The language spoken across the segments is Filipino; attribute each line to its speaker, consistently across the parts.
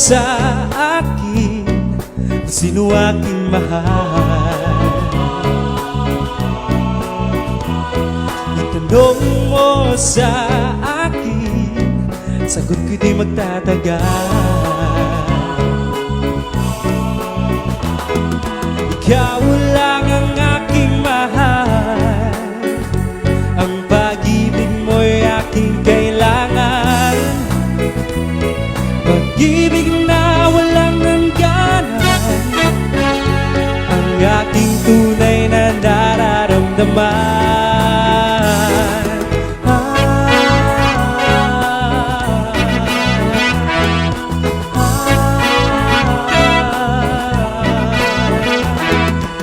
Speaker 1: sa akin kung sino aking mahal. Itanong mo sa akin, sagot ko di magtatagal. Ikaw lang ang aking mahal, ang pag-ibig mo'y aking kailangan. Pag-ibig na walang hangganan, ang aking tunay na nararamdaman.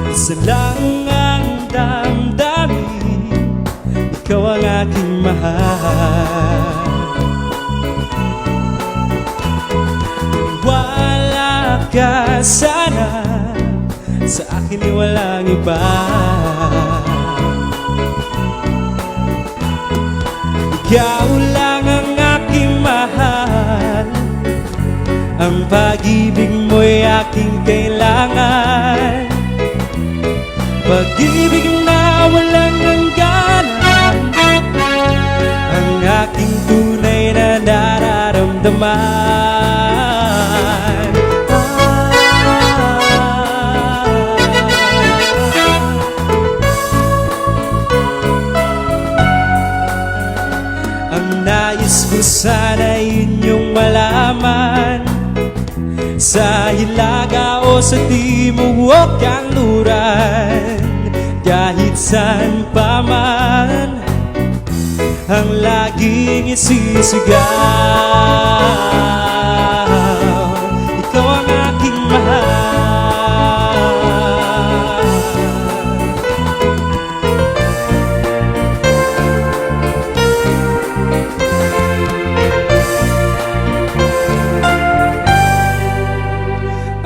Speaker 1: Isa lang ang damdamin, ikaw ang aking mahal. Wala ka sana, sa akin ay walang iba. Ikaw lang ang aking mahal, ang pag-ibig mo'y aking kailangan. Pag-ibig na walang hangganan, ang aking tunay na nararamdaman. Ang nais ko sana inyong malaman, sa hilaga o sa timog o kanluran, kahit saan pa man, ang laging isisigaw, ikaw ang aking mahal.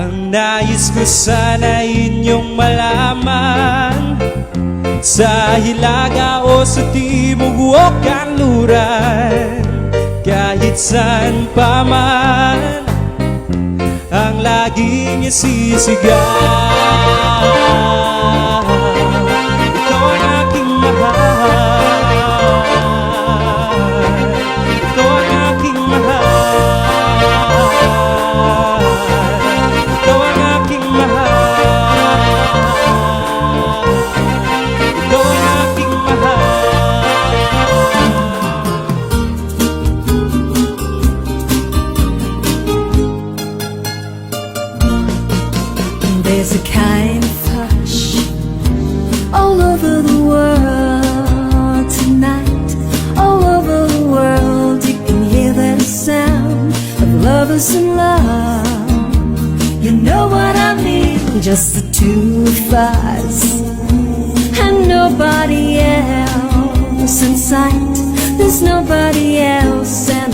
Speaker 1: Ang nais ko sana inyong malaman, sa hilaga o sa timog o kanluran, kahit saan pa man, ang laging isisigaw, ikaw ang aking mahal. Ikaw ang aking mahal. Ikaw ang aking mahal.
Speaker 2: There's a kind of hush all over the world tonight. All over the world you can hear that sound of lovers in love. You know what I mean? Just the two of us and nobody else in sight. There's nobody else, and